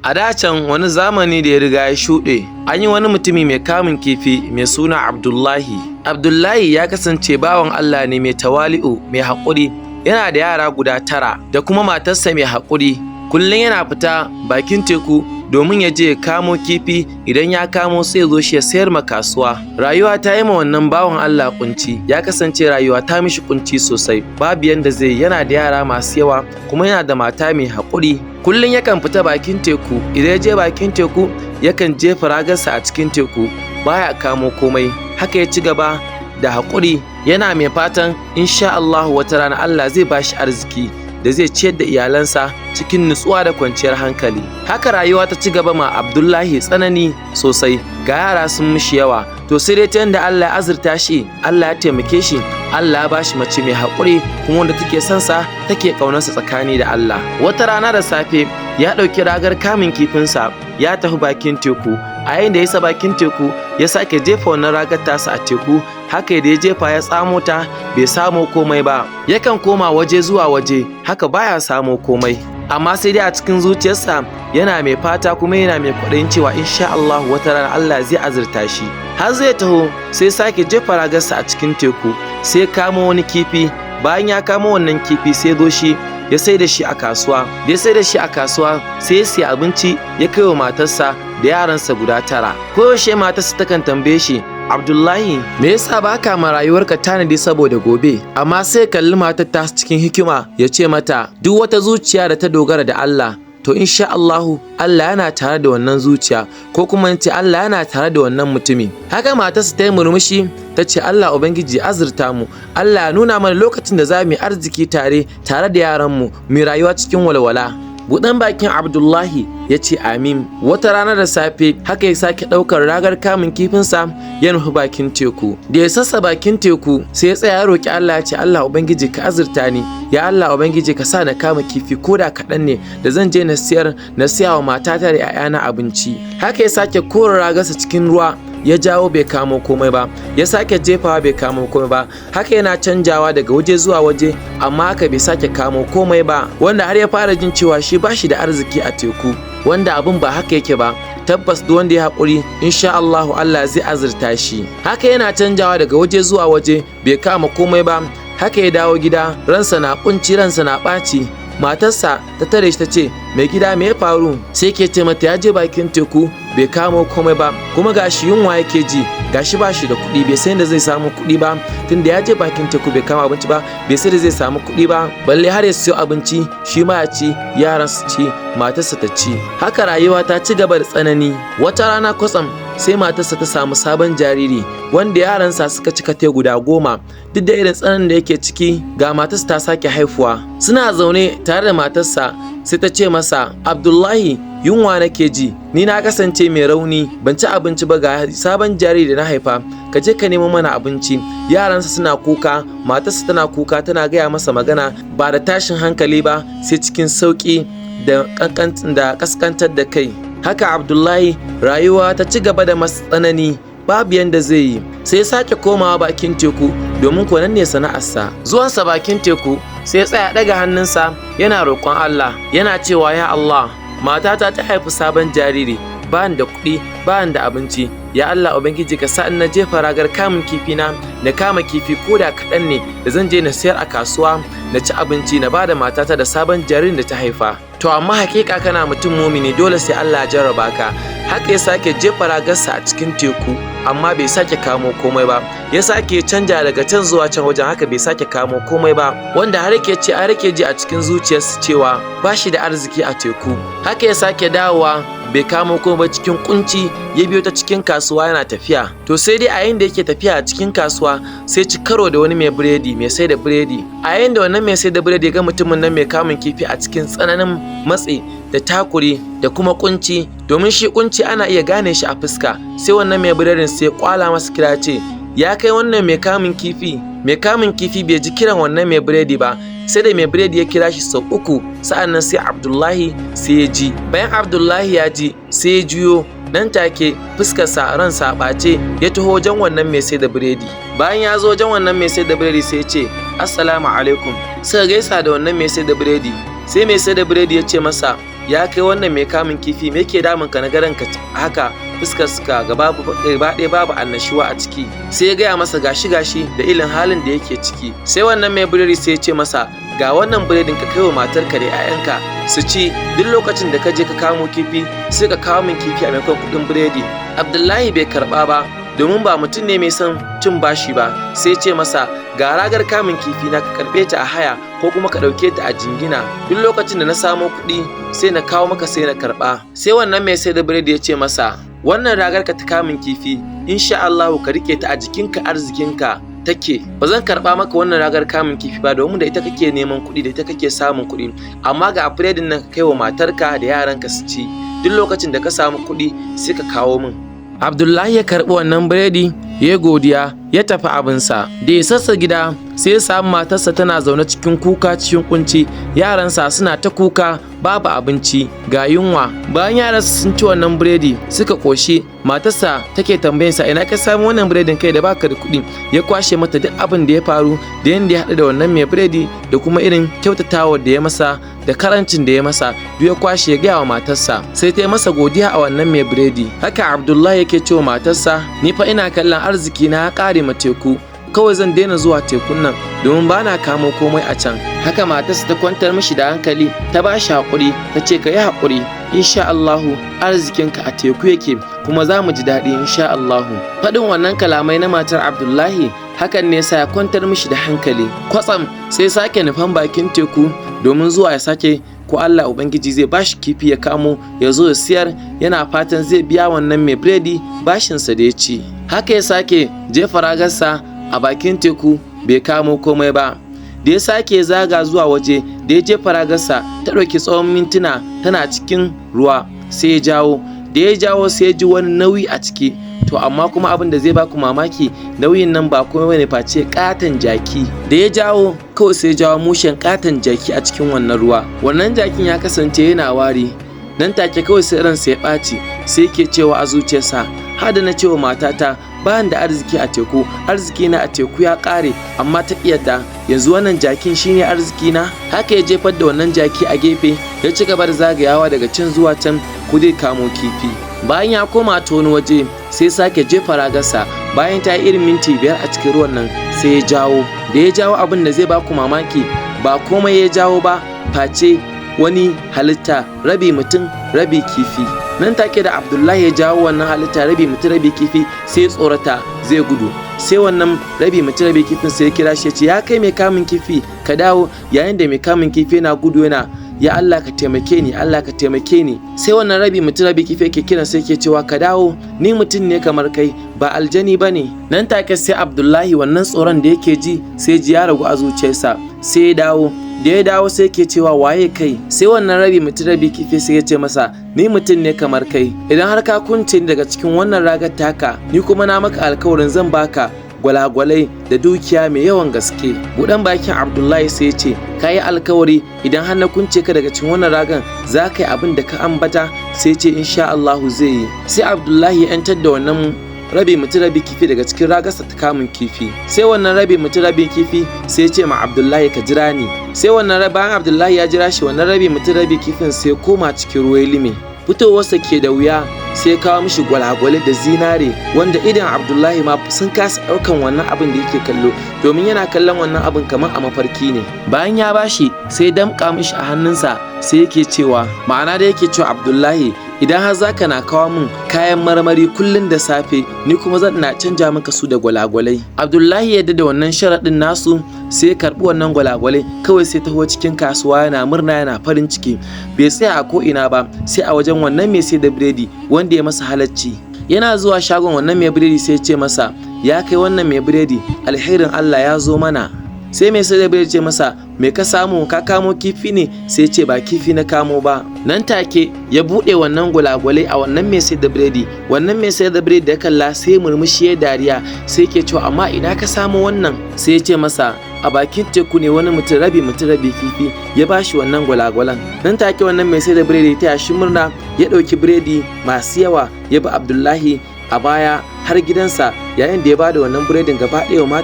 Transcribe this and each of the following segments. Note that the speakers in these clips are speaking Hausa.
A dacen wani zamani da ya riga ya shuɗe, an yi wani mutumi mai kamun kifi mai suna Abdullahi. Abdullahi ya kasance bawan Allah ne mai tawali'u, mai haƙuri, yana da yara guda 9 da kuma matarsa mai haƙuri. Kullum yana fita bakin teku domin ya je ya kamo kifi, idan ya kamo sai ya zo shi ya sayar ma kasuwa. Rayuwa ta yi ma wannan bawan Allah kunci, ya kasance rayuwa ta mishi kunci sosai, babu yanda zai, yana da yara masu yawa kuma yana da mata mai haƙuri. Kullum yakan fita bakin teku, idan ya je bakin teku yakan jefa ragarsa a cikin teku, baya kamo komai. Haka ya ci gaba da haƙuri, yana mai fatan insha Allah wata rana Allah zai bashi arziki da zai ciyar da iyalansa cikin nutsuwa da kwanciyar hankali. Haka rayuwa ta ci gaba ma Abdullahi tsanani sosai, ga yara sun mishi yawa, to sai dai ta yanda Allah ya azurta shi, Allah ya taimake shi, Allah ya bashi mace mai haƙuri kuma wanda take son sa, take ƙaunarsa tsakani da Allah. Wata rana da safe ya ɗauki ragar kamun kifinsa ya tafi bakin teku, a yayin da ya isa bakin teku ya sake jefa wannan ragar tasa a teku. Haka da ya jefa ya tsamo ta, bai samu komai ba, yakan koma waje zuwa waje, haka baya samu komai, amma sai dai a cikin zuciyarsa yana mai fata kuma yana mai kwaɗayin cewa insha Allah wata rana Allah zai azurta shi. Har zai taho sai sake jefa ragarsa a cikin teku, sai kamo wani kifi. Bayan ya kamo wannan kifi sai zo shi ya sai da shi a kasuwa. Da ya sai da shi a kasuwa sai ya siya abinci ya kai wa matarsa da yaransa guda 9. Koyaushe matarsa takan tambaye shi, Abdullahi, me yasa baka ma rayuwarka tanadi saboda gobe? Amma sai kalli matar ta cikin hikima ya ce mata, duk wata zuciya da ta dogara da Allah, to insha Allahu Allah yana tare da wannan zuciya, ko kuma in ce Allah yana tare da wannan mutumi. Haka matarsa ta yi murmushi ta ce, Allah Ubangiji azurta mu, Allah ya nuna mana lokacin da za mu yi arziki tare da yaranmu, mu rayuwa cikin walwala. Buɗan bakin Abdullahi ya ce amin. Wata rana da safe haka ya sake ɗaukar ragar kamun kifinsa ya nufi bakin teku. Da ya sassa bakin teku sai ya tsaya ya roƙi Allah ya ce, Allah Ubangiji ka azurta ni, ya Allah Ubangiji ka sa na kama kifi ko da kaɗan ne da zan je na siya wa matata da 'ya'yana abinci. Haka ya sake kora ragarsa cikin ruwa, ya jawo bai kamo komai ba, ya sake jefawa bai kamo komai ba. Haka yana canjawa daga waje zuwa waje, amma haka bai sake kamo komai ba, wanda har ya fara jin cewa shi bashi da arziki a teku, wanda abin ba haka yake ba. Tabbas duk wanda ya haƙuri insha Allahu Allah zai azurta shi. Haka yana canjawa daga waje zuwa waje bai kama komai ba. Haka ya dawo gida, ransa na kunci, ransa na ɓaci. Matarsa ta tare shi ta ce, mai gida me ya faru? Sai ke ce mata ya je bakin teku bai kamo komai ba, kuma gashi yunwa yake ji, gashi ba shi da kuɗi, bai san da zai samu kuɗi ba, tunda ya je bakin teku bai kama abinci ba, bai san da zai samu kuɗi ba, balle har ya siyo abinci shi ma ya ci, yaran su ci, matarsa ta ci. Haka rayuwa ta ci gaba da tsanani. Wata rana kwatsam sai matarsa ta samu sabon jariri wanda yaransa suka cika te guda 10. Duk da irin tsananin da yake ciki, ga matarsa ta sake haifuwa. Suna zaune tare da matarsa sai ta ce masa, Abdullahi, yunwa nake ji, ni na kasance mai rauni, ban ci abinci ba, ga sabon jariri da na haifa, ka je ka nemo mana abinci. Yaransa suna kuka, matarsa tana kuka, tana gaya masa magana ba da tashin hankali ba, sai cikin sauƙi da kaskantar da kai. Haka Abdullahi rayuwa ta ci gaba da masa tsanani, babu yanda zai yi, sai ya sake komawa bakin teku domin ko nan ne sana'arsa. Zuwansa bakin teku sai ya tsaya daga hannunsa yana roƙon Allah, yana cewa ya Allah, matata ta haifi sabon jariri, ba da kuɗi, ba da abinci, ya Allah Ubangiji ka sa in na jefa ragar kamun kifi na kama kifi ko da kaɗan ne da zan je na sayar a kasuwa, na ci abinci, na ba da matata da sabon jaririn da ta haifa. To amma hakika kana mutum mumini, dole sai Allah ya jarraba ka. Haka ya sake jefa ragarsa a cikin teku, amma bai sake kamo komai ba. Ya sake canja daga can zuwa can wajen, haka bai sake kamo komai ba, wanda har yake ji a cikin zuciyarsa cewa ba shi da arziki a teku. Haka ya sake dawowa, bai kamo komai ba, cikin kunci ya biyo ta cikin kasuwa yana tafiya. To sai dai a yayin da yake tafiya a cikin kasuwa sai ci karo da wani mai biredi, mai sai da biredi. A yayin da wannan mai sai da biredi ya ga mutumin nan mai kamun kifi a cikin tsananin matsi da takuri da kuma kunci, domin shi kunci ana iya gane shi a fuska, sai wannan mai biredin sai kwala masa kira ce, ya kai wannan mai kamun kifi. Mai kamun kifi bai ji kiran wannan mai biredi ba, sai da mai biredi ya kira shi sau 3, sa'annan sai Abdullahi sai ya ji. Bayan Abdullahi ya ji sai ya juyo, nan take fuskarsa ransa ɓace ya taho wajen wannan mai sai da biredi. Bayan ya zo wajen wannan mai sai da biredi sai ya ce, assalamu alaikum. Suka gaisa da wannan mai sai da biredi, sai mai sai da biredi ya ce masa, ya kai wannan mai kamun kifi me yake damun ka na garan ka haka fuskar suka gaba ɗaya babu annashuwa a ciki. Sai ya gaya masa gashi da ilin halin da yake ciki. Sai wannan mai biredi sai ya ce masa ga wannan biredin ka kaiwa matarka da 'ya'yanka su ci, duk lokacin da ka je ka kamo kifi sai ka kawo min kifi a maimakon kuɗin biredi. Abdullahi bai karɓa ba domin ba mutum ne mai son cin bashi ba, sai ce masa ga ragar kamun kifi na ka karɓe ta a haya ko kuma ka ɗauke ta a jingina, duk lokacin da na samo kuɗi sai na kawo maka sai na karɓa. Sai wannan mai sai da biredi ya ce masa wannan ragar ka ta kamun kifi insha Allahu ka rike ta a jikinka arzikinka take, ba zan karɓa maka wannan ragar kamun kifi ba domin da ita kake neman kuɗi, da ita kake samun kuɗi, amma ga biredin nan ka kai wa matarka da yaranka su ci, duk lokacin da ka samu kuɗi sai ka kawo min. Abdullahi ya karɓi wannan biredi ya godiya ya tafi abinsa. Da ya sassa gida sai ya samu matarsa tana zaune cikin kuka cikin kunci, yaransa suna ta kuka babu abinci ga yunwa. Bayan yaransa sun ci wannan biredi suka ƙoshi, matarsa take tambayinsa ina ka samu wannan biredin kai da baka da kuɗi. Ya kwashe mata duk abin da ya faru da yadda ya haɗu da wannan mai biredi da kuma irin kyautatawar da ya masa da karancin da ya masa, duk ya kwashe ya gaya wa matarsa. Sai ta yi masa godiya a wannan mai biredi. Haka Abdullahi yake cewa matarsa ni fa ina kallon arziki na ya ƙare ma teku, kawai zan daina zuwa tekun nan domin ba na kamo komai a can. Haka matarsa ta kwantar mishi da hankali ta ba shi haƙuri ta ce ka yi haƙuri, insha Allahu arzikinka a teku yake kuma za mu ji daɗi insha Allahu. Faɗin wannan kalamai na matar Abdullahi hakan ne sa ya kwantar mishi da hankali. Kwatsam sai sake nufan bakin teku domin zuwa ya sake ko Allah Ubangiji zai bashi kifi ya kamo ya zo ya siyar, yana fatan zai biya wannan mai biredi bashinsa da ya ci. Haka ya sake jefa ragarsa a bakin teku bai kamo komai ba. Da ya sake zaga zuwa waje da ya jefa ragarsa ta ɗauki tsawon mintuna tana cikin ruwa, sai ya jawo. Da ya jawo sai ya ji wani nauyi a ciki. To amma kuma abin da zai baku mamaki, nauyin nan ba komai bane face katon jaki. Da ya jawo kawai sai ya jawo mushen katon jaki a cikin wannan ruwa. Wannan jakin ya kasance yana wari. Nan take kawai sai ransa ya ɓaci, sai yake cewa a zuciyarsa hada na cewa matata bayan da arziki a teku, arziki na a teku ya ƙare amma ta ƙiyata, yanzu wannan jakin shine arziki na. Haka ya jefar da wannan jaki a gefe ya ci gaba da zagayawa daga can zuwa can ko zai kamo kifi. Bayan ya koma ta wani waje sai sake jefa ragarsa, bayan ta yi irin minti 5 a cikin ruwan nan sai ya jawo. Da ya jawo abin da zai baku mamaki, ba komai ya jawo ba face wani halitta rabi mutum rabi kifi. Nan take da Abdullahi ya jawo wannan halitta rabi mutum rabi kifi sai ya tsorata zai gudu. Sai wannan rabi mutum rabi kifin sai ya kira shi ya ce ya kai mai kamun kifi ka dawo. Yayin da mai kamun kifi yana gudu yana ya Allah ka taimake ni, Allah ka taimake ni. Sai wannan rabi mutum rabi kifi yake kiran sai yake cewa ka dawo, ni mutum ne kamar kai ba aljani bane. Nan take sai Abdullahi wannan tsoron da yake ji sai ji ya ragu a zuciyarsa, sai ya dawo. Da ya dawo sai ke cewa waye kai? Sai wannan rabi mutum rabi kifi sai ya ce masa ni mutum ne kamar kai, idan har ka kunce ni daga cikin wannan ragar taka, ni kuma na maka alkawarin zan baka gwalagwalai da dukiya mai yawan gaske. Buɗan bakin Abdullahi sai ya ce ka yi alkawari idan har na kunce ka daga cikin wannan ragan za ka yi abin da ka ambata? Sai ce insha Allahu zai yi. Sai Abdullahi ya 'yantar da wannan rabi mutum rabi kifi daga cikin ragarsa ta kamun kifi. Sai wannan rabi mutum rabi kifi sai ya ce ma Abdullahi ka jira ni. Sai wannan bayan Abdullahi ya jira shi, wannan rabi mutum rabi kifin sai ya koma cikin ruwa lime. Fitowarsa ke da wuya sai ya kawo mishi gwalagwale da zinare wanda idan Abdullahi ma sun kasa ɗaukan wannan abin da yake kallo, domin yana kallon wannan abin kamar a mafarki ne. Bayan ya bashi sai damƙa mishi a hannunsa sai yake cewa, ma'ana da yake cewa Abdullahi idan har zaka na kawo min kayan marmari kullun da safe, ni kuma zan na canja maka su da gwalagwalai. Abdullahi ya da wannan sharaɗin nasu sai ya karɓi wannan gwalagwalai, kawai sai taho cikin kasuwa yana murna yana farin ciki. Bai tsaya a ko ina ba sai a wajen wannan mai sai da biredi wanda ya masa halacci. Yana zuwa shagon wannan mai biredi sai ya ce masa ya kai wannan mai biredi, alherin Allah ya zo mana. Sai mai sai da biredi ce masa me ka samu, ka kamo kifi ne? Sai ce ba kifi na kamo ba. Nan take ya buɗe wannan gwalagwalai a wannan mai sai da biredi. Wannan mai sai da biredi ya kalla sai murmushi ya dariya, sai ke cewa amma ina ka samu wannan? Sai ya ce masa a bakin teku ne wani mutum rabi kifi ya bashi wannan gwalagwalan. Nan take wannan mai sai da biredi ta yashi murna ya ɗauki biredi masu yawa ya bi Abdullahi a baya har gidansa, yayin da ya bada wannan biredin gaba ɗaya wa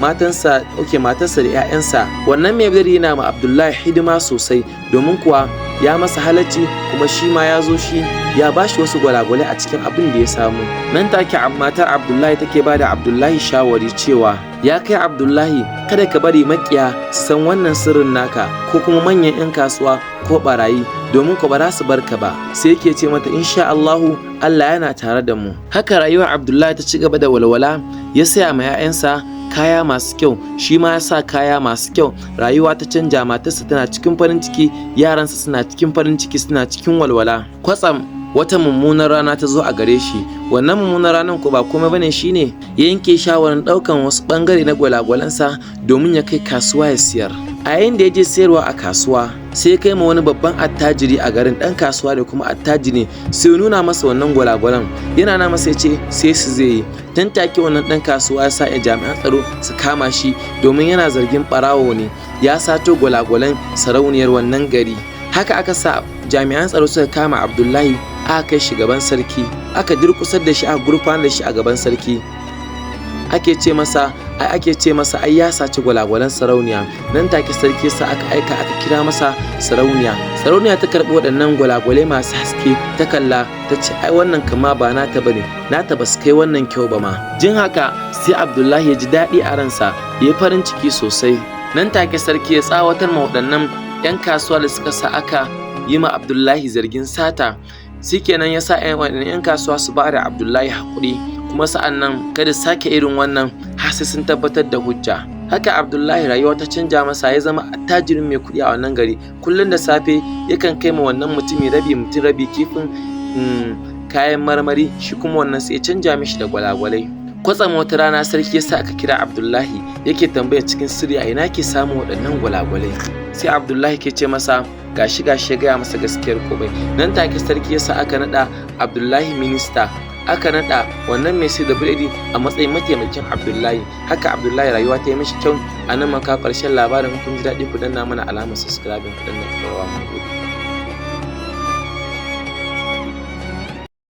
matarsa da 'ya'yansa. Wannan mai biredi yana ma Abdullahi hidima sosai, domin kuwa ya masa halacci, kuma shi ma ya zo shi ya bashi wasu gwalagwalai a cikin abin da ya samu. Nan take matar Abdullahi take bada Abdullahi shawari cewa, ya kai Abdullahi, kada ka bari makiya su san wannan sirrin naka, ko kuma manyan 'yan kasuwa ko barayi, domin ko ba za su barka ba. Sai yake ce mata, insha Allahu, Allah yana tare da mu. Haka rayuwar Abdullahi ta ci gaba da walwala, ya saya ma 'ya'yansa kaya masu kyau, shi ma ya sa kaya masu kyau. Rayuwa ta canja, matarsa tana cikin farin ciki, yaransa suna cikin farin ciki, suna cikin walwala. Kwatsam wata mummunar rana ta zo a gare shi. Wannan mummunar ranar ko ba komai bane, shine ya yanke shawarar ɗaukan wasu ɓangare na gwalagwalansa domin ya kai kasuwa ya siyar. A yayin da ya je sayarwa a kasuwa, sai ya kai ma wani babban attajiri a garin, ɗan kasuwa da kuma attajiri, sai ya nuna masa wannan gwalagwalan. Yana na masa ya ce sai su zai yi. Tun take wannan ɗan kasuwa ya sa jami'an tsaro su kama shi, domin yana zargin ɓarawo ne, ya sato gwalagwalan sarauniyar wannan gari. Haka aka sa jami'an tsaro suka kama Abdullahi, aka kai shi gaban sarki, aka durƙusar da shi, aka gurfanar da shi a gaban sarki. Ake ce masa ai ya saci gwalagwalan sarauniya. Nan take sarki sa aka aika aka kira masa sarauniya. Sarauniya ta karɓi waɗannan gwalagwalai masu haske, ta kalla, ta ce ai wannan kama ba nata bane, nata ba su kai wannan kyau ba ma. Jin haka sai Abdullahi ya ji daɗi a ransa, ya yi farin ciki sosai. Nan take sarki ya tsawatar ma waɗannan 'yan kasuwa da suka sa aka yi ma Abdullahi zargin sata. Shikenan ya sa 'yan kasuwa su ba da Abdullahi haƙuri, kuma sa'an nan kada sake irin wannan har sai sun tabbatar da hujja. Haka Abdullahi rayuwa ta canja masa, ya zama attajirin mai kuɗi a wannan gari. Kullum da safe yakan kai ma wannan mutum rabi kifin kayan marmari, shi kuma wannan sai ya canja mishi da gwalagwalai. Kwatsam wata rana sarki ya sa aka kira Abdullahi, yake tambaya cikin sirri a ina ke samun waɗannan gwalagwalai. Sai Abdullahi ke ce masa gashi ya gaya masa gaskiyar komai. Nan take sarki ya sa aka naɗa Abdullahi minista, aka naɗa wannan mai sai da biredi a matsayin mataimakin Abdullahi. Haka Abdullahi rayuwa ta yi mishi kyau. A nan maka ƙarshen labarin. Kun ji daɗi, ku danna mana alamar subscribe, ku danna ƙararrawa.